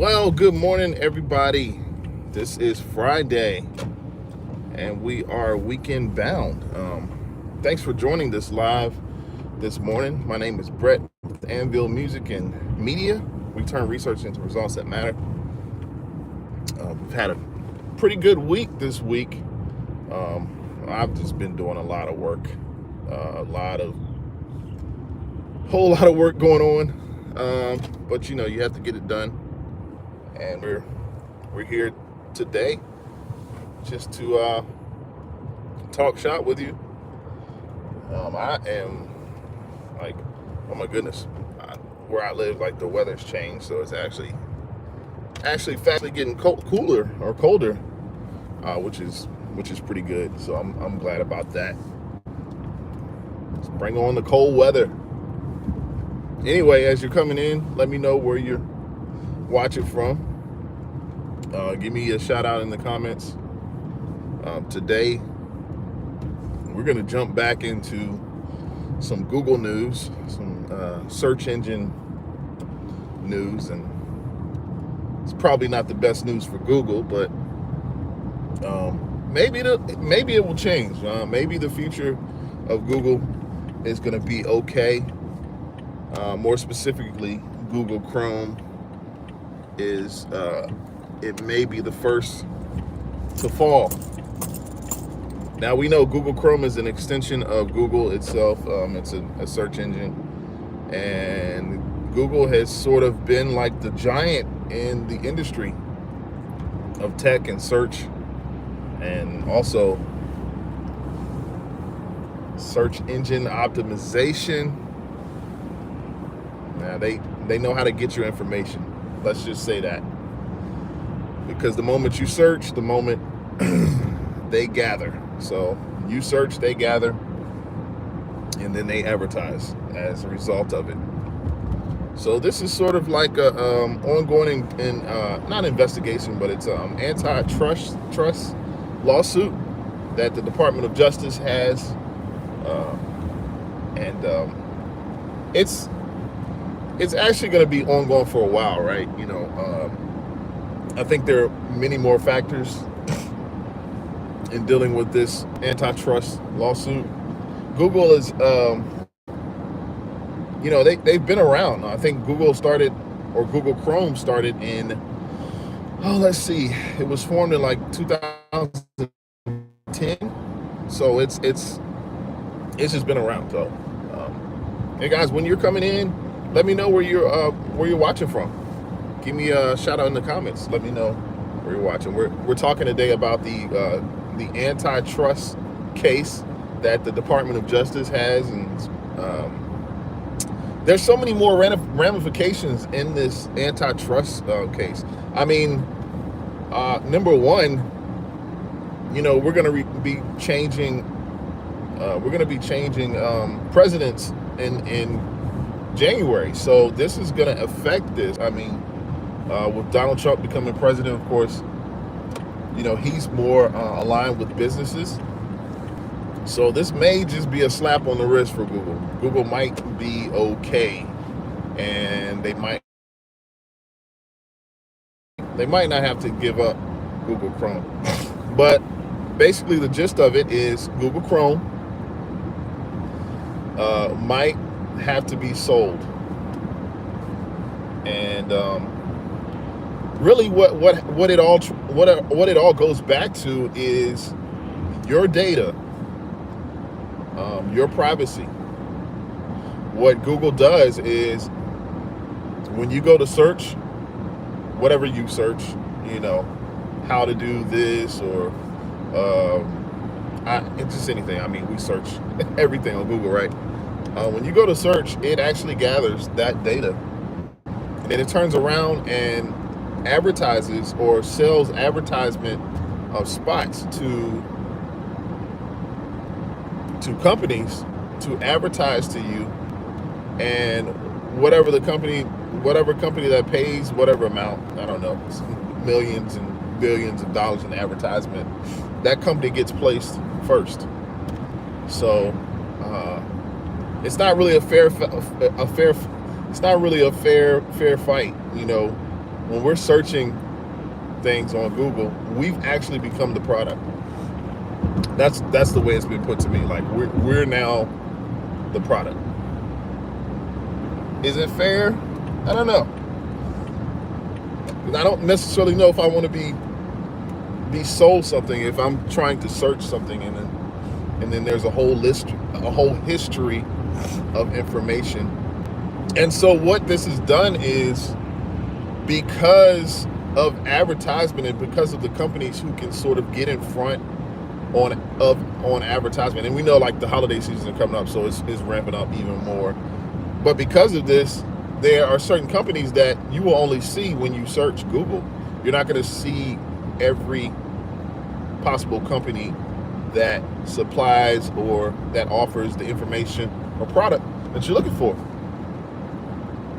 Well, good morning, everybody. This is Friday, and we are weekend bound. Thanks for joining this live this morning. My name is Brett with Anvil Music and Media. We turn research into results that matter. We've had a pretty good week this week. I've just been doing a lot of work, whole lot of work going on. But you know, you have to get it done. And we're here today just to talk shop with you. I am like, oh my goodness, where I live, like the weather's changed, so it's actually fastly getting cooler or colder, which is pretty good. So I'm glad about that. Let's bring on the cold weather. Anyway, as you're coming in, let me know where you're watching from. Give me a shout out in the comments. Today we're going to jump back into some Google news, some search engine news, and it's probably not the best news for Google, but maybe it will change. Maybe the future of Google is going to be okay. More specifically, Google Chrome is it may be the first to fall. Now we know Google Chrome is an extension of Google itself. It's a search engine, and Google has sort of been like the giant in the industry of tech and search, and also search engine optimization. Now they know how to get your information. Let's just say that. Because the moment you search, the moment they gather. So you search, they gather, and then they advertise as a result of it. So this is sort of like a ongoing not investigation, but it's antitrust lawsuit that the Department of Justice has, and it's actually going to be ongoing for a while, right? You know, I think there are many more factors in dealing with this antitrust lawsuit. Google is, you know, they've been around. I think Google Chrome started in, let's see, it was formed in like 2010. So it's just been around. So, hey guys, when you're coming in, let me know where you're watching from. Give me a shout out in the comments. Let me know where you're watching. We're talking today about the antitrust case that the Department of Justice has, and there's so many more ramifications in this antitrust case. I mean, number one, you know, we're going to be changing presidents in January, so this is going to affect this. I mean, with Donald Trump becoming president, of course, you know, he's more aligned with businesses. So this may just be a slap on the wrist for Google. Google might be okay, and they might not have to give up Google Chrome. But basically the gist of it is Google Chrome might have to be sold. And really what it all goes back to is your data, your privacy. What Google does is when you go to search, whatever you search, you know, how to do this, or it's just anything. I mean, we search everything on Google, right? When you go to search, it actually gathers that data, and then it turns around and advertises or sells advertisement of spots to companies to advertise to you, and whatever company that pays whatever amount, I don't know, millions and billions of dollars in advertisement, that company gets placed first. So it's not really a fair fight, you know. when we're searching things on Google, we've actually become the product. That's the way it's been put to me. Like we're now the product. Is it fair? I don't know. I don't necessarily know if I want to be sold something if I'm trying to search something and then there's a whole history of information. And so what this has done is, because of advertisement and because of the companies who can sort of get in front on advertisement, and we know like the holiday season is coming up, so it's ramping up even more. But because of this, there are certain companies that you will only see when you search Google. You're not going to see every possible company that supplies or that offers the information or product that you're looking for,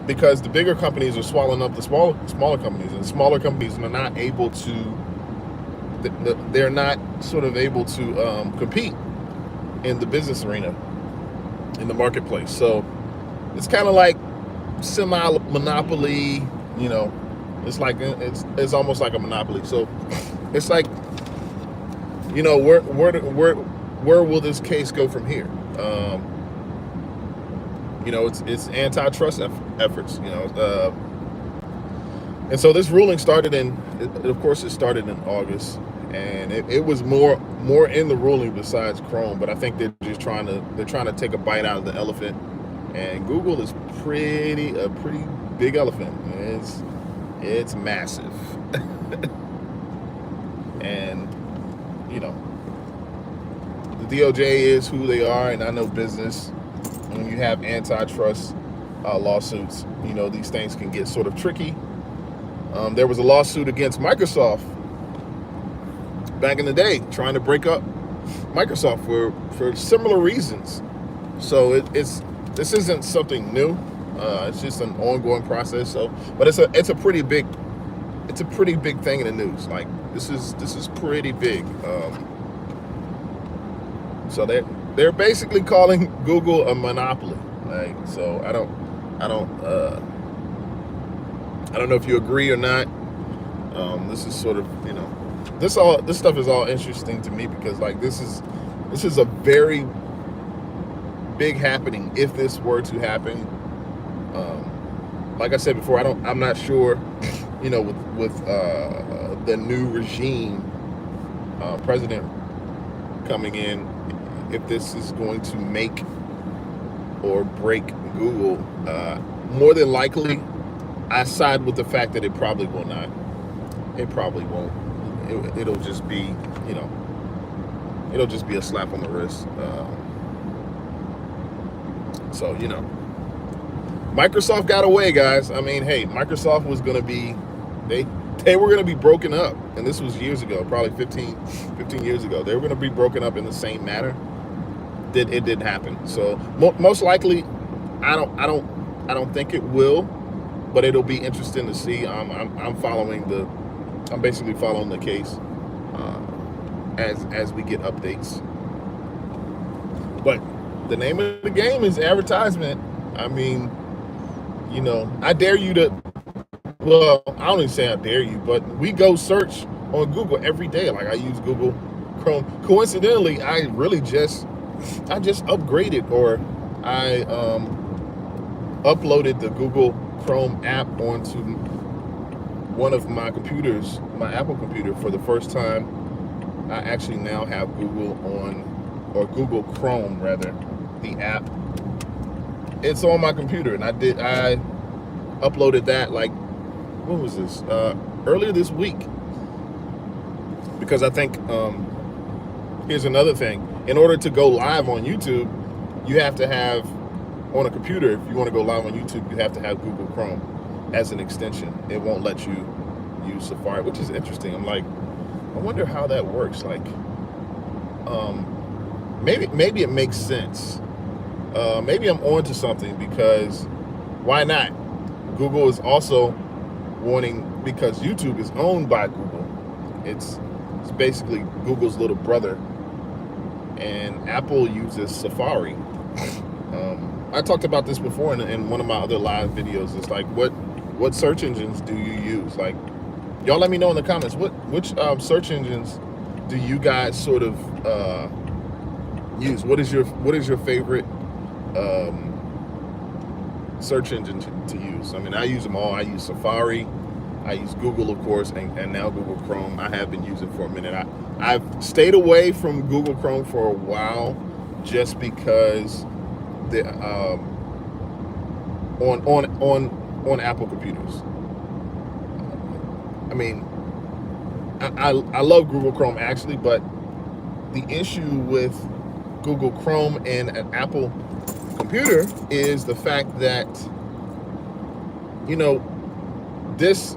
because the bigger companies are swallowing up the smaller companies, and the smaller companies are not able to. They're not sort of able to compete in the business arena, in the marketplace. So it's kind of like semi-monopoly, you know. It's like it's almost like a monopoly. So it's like, you know, where will this case go from here? You know, it's antitrust efforts, you know. And so this ruling started of course, it started in August, and it was more in the ruling besides Chrome, but I think they're trying to take a bite out of the elephant, and Google is a pretty big elephant. It's massive. And you know, the DOJ is who they are, and I know business. When you have antitrust lawsuits, you know, these things can get sort of tricky. There was a lawsuit against Microsoft back in the day, trying to break up Microsoft for similar reasons. So this isn't something new. It's just an ongoing process. So, but it's a pretty big thing in the news. Like this is pretty big. So they're basically calling Google a monopoly. Like, so I don't know if you agree or not. This is sort of, you know, this stuff is all interesting to me, because like this is a very big happening if this were to happen. Like I said before, I'm not sure, you know, with the new regime, president coming in, if this is going to make or break Google. More than likely, I side with the fact that it probably will not. It probably won't. It'll just be, you know, it'll just be a slap on the wrist. So, you know, Microsoft got away, guys. I mean, hey, Microsoft was going to be, they were going to be broken up, and this was years ago, probably 15 years ago. They were going to be broken up in the same manner. It didn't happen. So most likely, I don't think it will, but it'll be interesting to see. I'm basically following the case as we get updates. But the name of the game is advertisement. I mean, you know, I dare you to, well, I don't even say I dare you, but we go search on Google every day. Like, I use Google Chrome. Coincidentally, I just upgraded, or I uploaded the Google Chrome app onto one of my computers, my Apple computer, for the first time. I actually now have Google on, or Google Chrome rather, the app. It's on my computer, and I uploaded that, like, what was this? Earlier this week. Because I think, here's another thing. In order to go live on YouTube, you have to have, on a computer, if you want to go live on YouTube, you have to have Google Chrome as an extension. It won't let you use Safari, which is interesting. I'm like, I wonder how that works. Like, maybe it makes sense. Maybe I'm onto something, because why not? Google is also wanting, because YouTube is owned by Google. It's basically Google's little brother, and Apple uses Safari. I talked about this before in one of my other live videos. It's like, what what search engines do you use? Like, y'all let me know in the comments, which search engines do you guys sort of use? What is your favorite search engine to use? I mean, I use them all. I use Safari, I use Google, of course, and now Google Chrome. I have been using for a minute. I've stayed away from Google Chrome for a while, just because the on Apple computers. I mean, I love Google Chrome actually, but the issue with Google Chrome and an Apple computer is the fact that, you know, this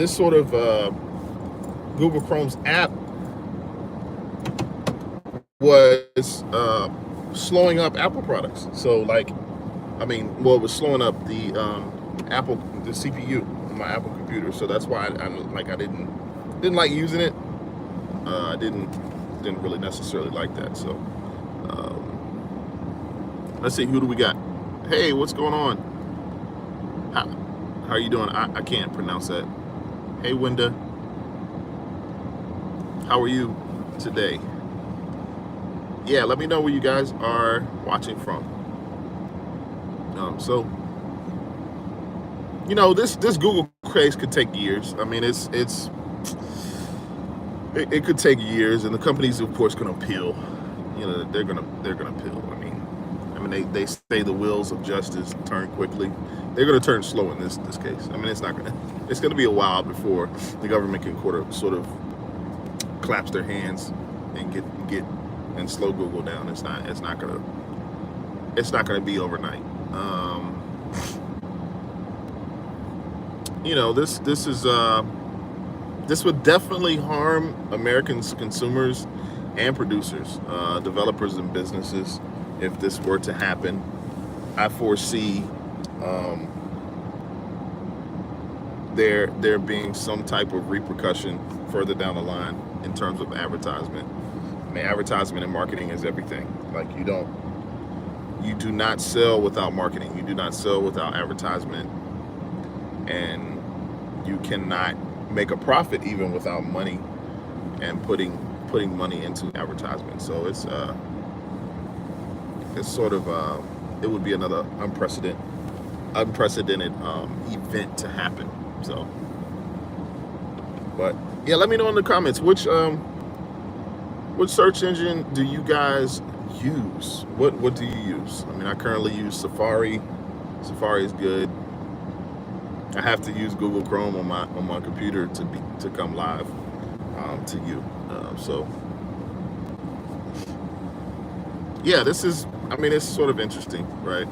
sort of Google Chrome's app was slowing up Apple products. So like, I mean, well, it was slowing up the the CPU on my Apple computer. So that's why I didn't like using it. I didn't really necessarily like that. So let's see, who do we got? Hey, what's going on? How are you doing? I can't pronounce that. Hey, Winda. How are you today? Yeah, let me know where you guys are watching from. So, you know, this Google craze could take years. I mean, it could take years, and the companies, of course, gonna appeal. You know, they're gonna appeal. I mean, they say the wheels of justice turn quickly. They're gonna turn slow in this case. I mean, it's gonna be a while before the government can sort of claps their hands and get and slow Google down. It's not gonna be overnight. You know, this would definitely harm Americans, consumers and producers, developers and businesses, if this were to happen. I foresee there being some type of repercussion further down the line in terms of advertisement. I mean, advertisement and marketing is everything. Like, you do not sell without marketing. You do not sell without advertisement, and you cannot make a profit even without money and putting money into advertisement. So it's sort of it would be another unprecedented event to happen. So, but yeah, let me know in the comments which search engine do you guys use? What do you use? I mean, I currently use Safari. Safari is good. I have to use Google Chrome on my computer to come live to you. So yeah, this is, I mean, it's sort of interesting, right?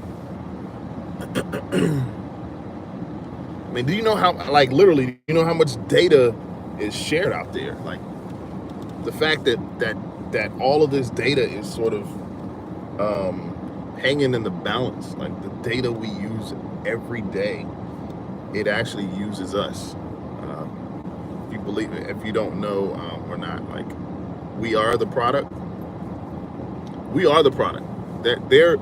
I mean, do you know how, like, literally, you know how much data is shared out there? Like, the fact that all of this data is sort of hanging in the balance, like the data we use every day, it actually uses us. If you believe it, if you don't know or not, like, we are the product. We are the product. They're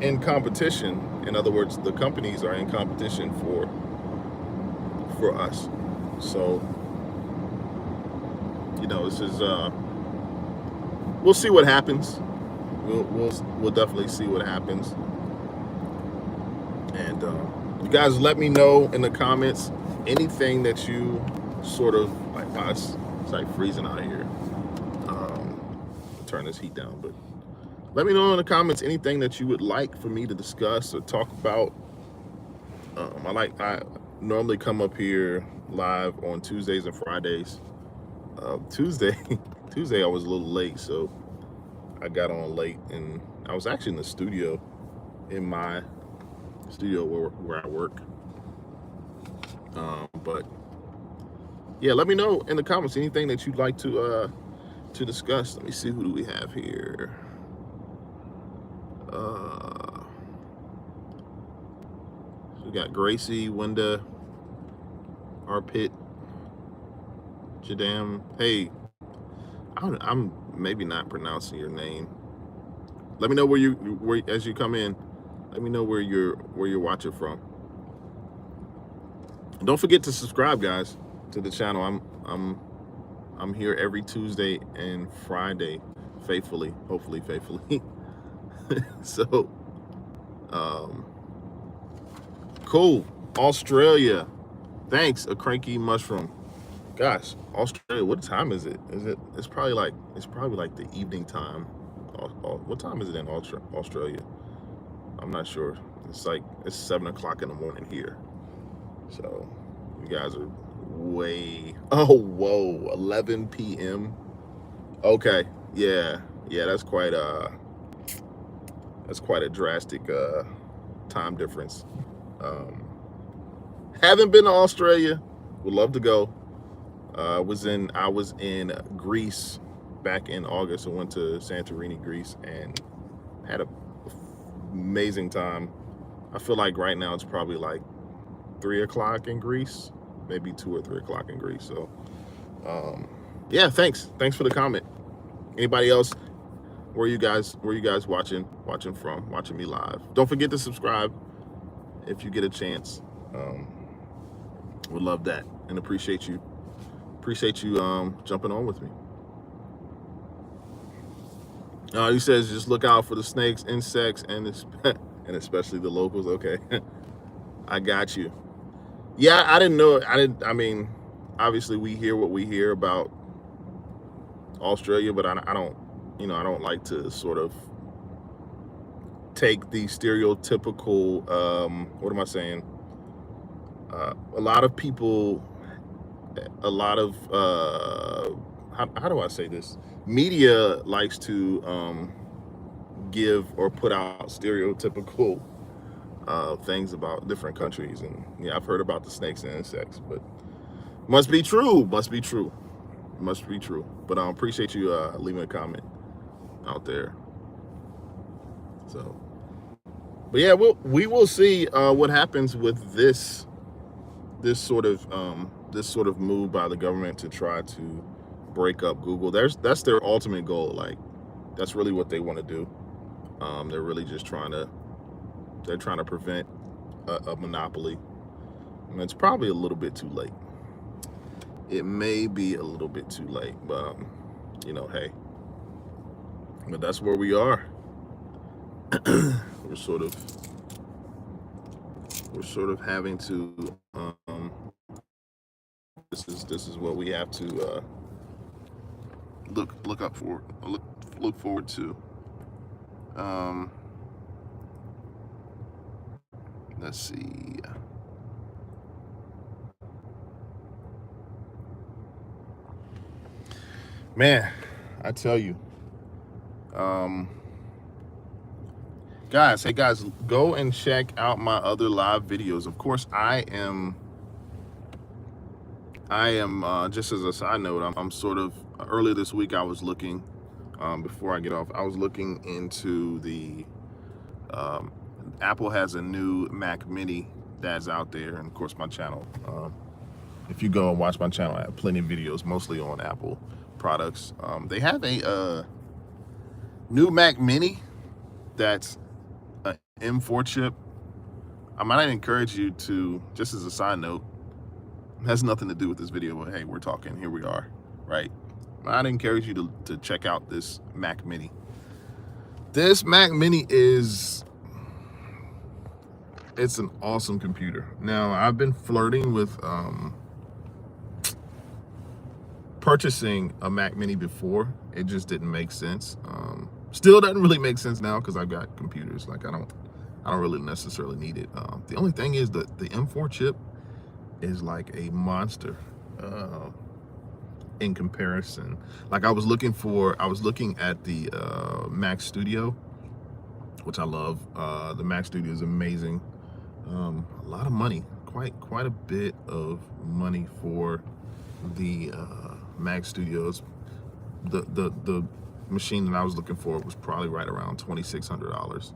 in competition. In other words, the companies are in competition for us. So, you know, this is we'll see what happens. We'll definitely see what happens. And you guys, let me know in the comments anything that you sort of like. Wow, it's like freezing out here. Turn this heat down, but let me know in the comments anything that you would like for me to discuss or talk about. I normally come up here live on Tuesdays and Fridays. Tuesday I was a little late, so I got on late, and I was actually in the studio, in my studio where I work. But yeah, let me know in the comments anything that you'd like to discuss. Let me see, who do we have here? We got Gracie, Winda, Arpit, Jadam. Hey, I'm maybe not pronouncing your name. Let me know where as you come in. Let me know where you're watching from. Don't forget to subscribe, guys, to the channel. I'm here every Tuesday and Friday, faithfully, hopefully faithfully. So, cool. Australia. Thanks, a cranky mushroom. Gosh, Australia. What time is it? It's probably like the evening time. What time is it in Australia? I'm not sure. It's 7 o'clock in the morning here. So you guys are way. Oh, whoa, 11 p.m. Okay, yeah, that's quite a drastic time difference. Haven't been to Australia. Would love to go. I was in Greece back in August. I went to Santorini, Greece, and had an amazing time. I feel like right now it's probably like 3 o'clock in Greece, maybe 2 or 3 o'clock in Greece. So, yeah, thanks for the comment. Anybody else? Where you guys watching from? Watching me live? Don't forget to subscribe if you get a chance. Would love that and appreciate you jumping on with me. He says just look out for the snakes, insects, and especially the locals. Okay. I got you. Yeah, I didn't know. I mean, obviously we hear what we hear about Australia, but I don't, I don't like to sort of take the stereotypical, what am I saying? A lot of people, how do I say this? Media likes to give or put out stereotypical things about different countries, and yeah, I've heard about the snakes and insects, but must be true. But I appreciate you leaving a comment out there. So, but yeah, we will see what happens with this sort of move by the government to try to break up Google. That's their ultimate goal. Like, that's really what they want to do. They're really just trying to prevent a monopoly. And it's probably a little bit too late. It may be a little bit too late, but hey, but that's where we are. we're sort of having to this is what we have to look forward to. Let's see. Man, I tell you, hey guys, go and check out my other live videos. Of course, I am just as a side note, I'm sort of, earlier this week I was looking, before I get off, I was looking into the Apple has a new Mac Mini that's out there, and of course my channel, if you go and watch my channel, I have plenty of videos mostly on Apple products. They have a new Mac Mini that's an M4 chip. I might encourage you to, just as a side note, it has nothing to do with this video, but hey, we're talking, here we are, right? I'd encourage you to check out this Mac Mini. This Mac Mini it's an awesome computer. Now, I've been flirting with purchasing a Mac Mini before. It just didn't make sense. Still doesn't really make sense now because I've got computers. Like, I don't really necessarily need it. The only thing is that the M4 chip is like a monster in comparison. Like, I was looking at the Mac Studio, which I love. The Mac Studio is amazing. A lot of money, quite a bit of money for the Mac Studios. The machine that I was looking for was probably right around $2,600.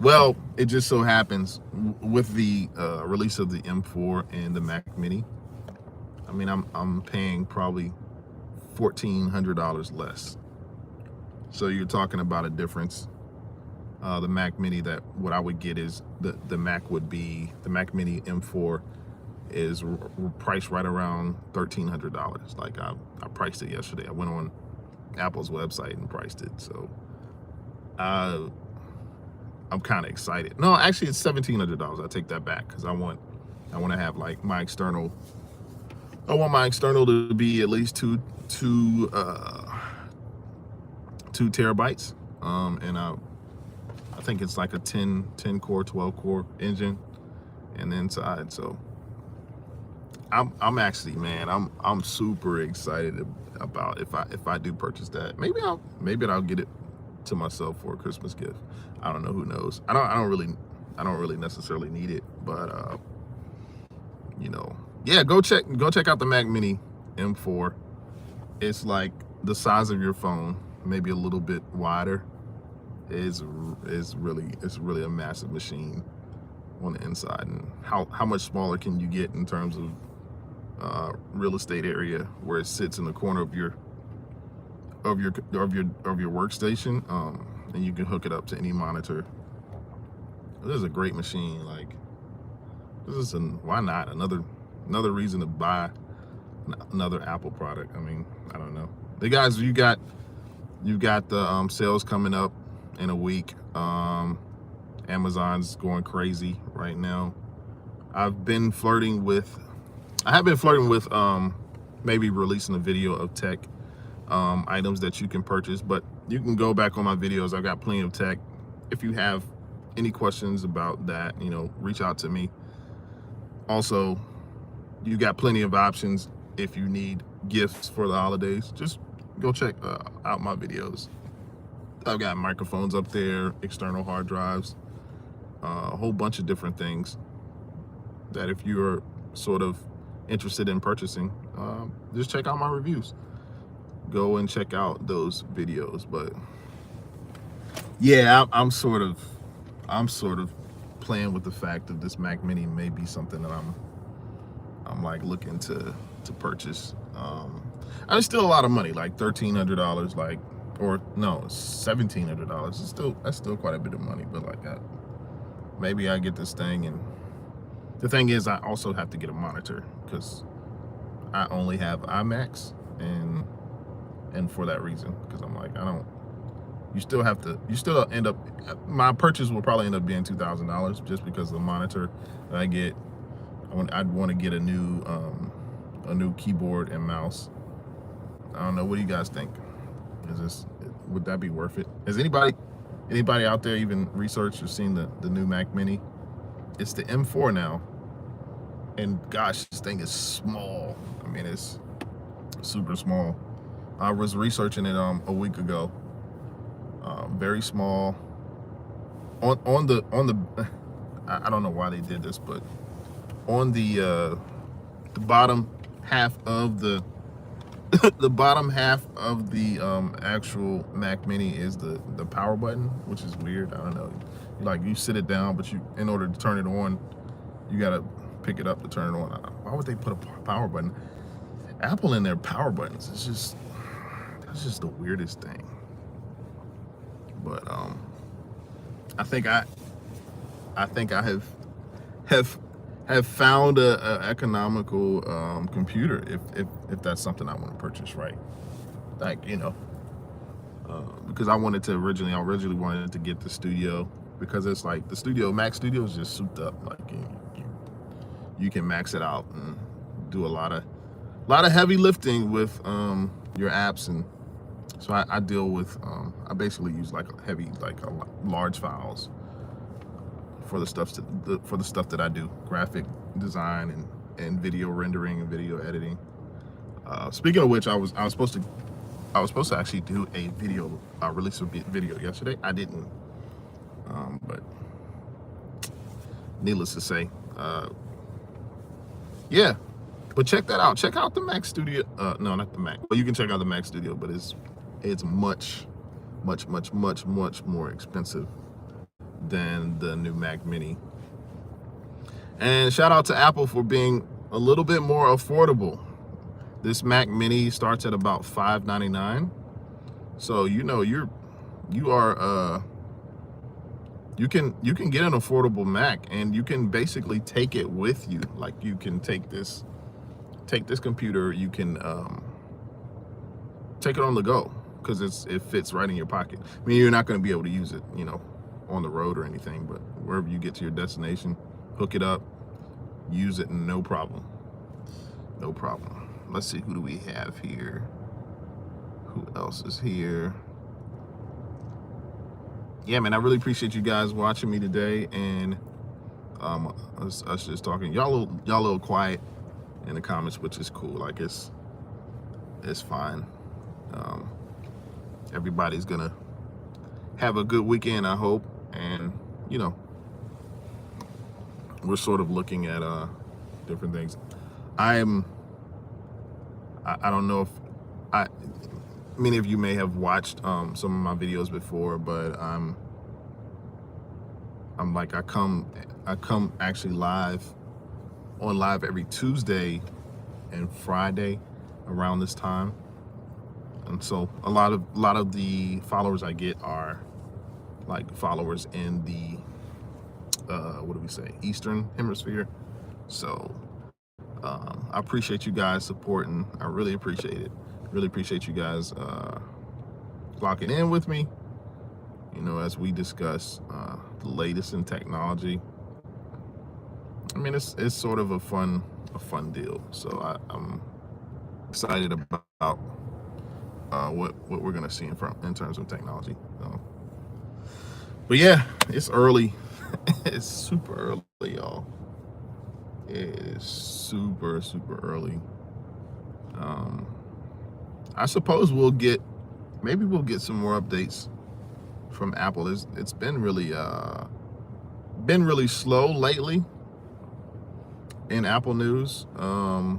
Well, it just so happens with the release of the M4 and the Mac Mini, I mean, I'm paying probably $1,400 less. So you're talking about a difference. The Mac Mini, that what I would get is the Mac Mini M4 is priced right around $1,300. Like I priced it yesterday. I went on Apple's website and priced it. So I'm kind of excited. No, actually it's $1,700. I take that back because I want to have like my external. I want my external to be at least two terabytes. And I think it's like a 10 core, 12 core engine and inside. So I'm actually, man, I'm super excited about if I do purchase that. Maybe I'll get it to myself for a Christmas gift. I don't know, who knows. I don't really necessarily need it, but you know, yeah, go check out the Mac Mini M4. It's like the size of your phone, maybe a little bit wider. It's really a massive machine on the inside. And how much smaller can you get in terms of real estate area where it sits in the corner of your workstation, and you can hook it up to any monitor. This is a great machine. Like, this is why not another reason to buy another Apple product. I mean, I don't know. Hey guys, you got the sales coming up in a week. Amazon's going crazy right now. I have been flirting with maybe releasing a video of tech items that you can purchase, but you can go back on my videos. I've got plenty of tech. If you have any questions about that, you know, reach out to me. Also, you got plenty of options if you need gifts for the holidays. Just go check out my videos. I've got microphones up there, external hard drives, a whole bunch of different things that if you're sort of interested in purchasing, just check out my reviews. Go and check out those videos. But yeah, I'm sort of playing with the fact that this Mac Mini may be something that I'm like looking to purchase. I mean, still a lot of money, like $1,300, like, or no, $1,700. That's still quite a bit of money. But like, maybe I get this thing, and the thing is, I also have to get a monitor because I only have iMacs, and for that reason, because I'm like, you still end up, my purchase will probably end up being $2,000 just because of the monitor that I get. I'd want to get a new keyboard and mouse. I don't know. What do you guys think? Would that be worth it? Has anybody out there even researched or seen the new Mac Mini? It's the M4 now, and gosh, this thing is small. I mean, it's super small. I was researching it a week ago. Very small. On the I don't know why they did this, but on the bottom half of the bottom half of the actual Mac Mini is the power button, which is weird. I don't know. You sit it down, but in order to turn it on, you gotta pick it up to turn it on. Why would they put a power button? Apple and their power buttons. That's just the weirdest thing. But I think I have found a economical computer if that's something I want to purchase, right? Like, you know, because I originally wanted to get the Studio, because it's like the Mac Studio is just souped up. Like you can max it out and do a lot of heavy lifting with your apps, and so I deal with I basically use large files for the stuff that I do, graphic design and video rendering and video editing. Speaking of which, I was supposed to actually do a video, release a video yesterday. I didn't, but needless to say, yeah. But check that out. Check out the Mac Studio. No, not the Mac. Well, you can check out the Mac Studio, but it's much more expensive than the new Mac Mini. And shout out to Apple for being a little bit more affordable. This Mac Mini starts at about $599. So you know you are you can get an affordable Mac, and you can basically take it with you. Like, you can take this computer, you can take it on the go, because it fits right in your pocket. I mean, you're not going to be able to use it, you know, on the road or anything, but wherever you get to your destination, hook it up, use it, no problem. No problem. Let's see, who do we have here? Who else is here? Yeah, man, I really appreciate you guys watching me today, and us just talking. Y'all a little quiet in the comments, which is cool. Like, it's fine. Everybody's gonna have a good weekend, I hope, and you know, we're sort of looking at different things. I don't know if many of you may have watched some of my videos before, but I'm like, I come actually live every Tuesday and Friday around this time, and so a lot of the followers I get are like followers in the what do we say, Eastern Hemisphere. So I appreciate you guys supporting. I really appreciate it. Really appreciate you guys locking in with me, you know, as we discuss the latest in technology. I mean, it's sort of a fun deal. So I'm excited about what we're gonna see in terms of technology. So, but yeah, it's early. It's super early, y'all. It is super early. I suppose maybe we'll get some more updates from Apple. It's been really slow lately in Apple news. But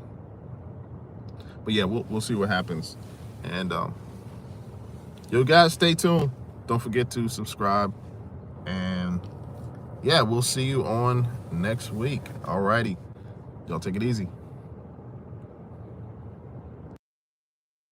yeah, we'll see what happens. And you guys stay tuned. Don't forget to subscribe. And yeah, we'll see you on next week. Alrighty. Y'all take it easy.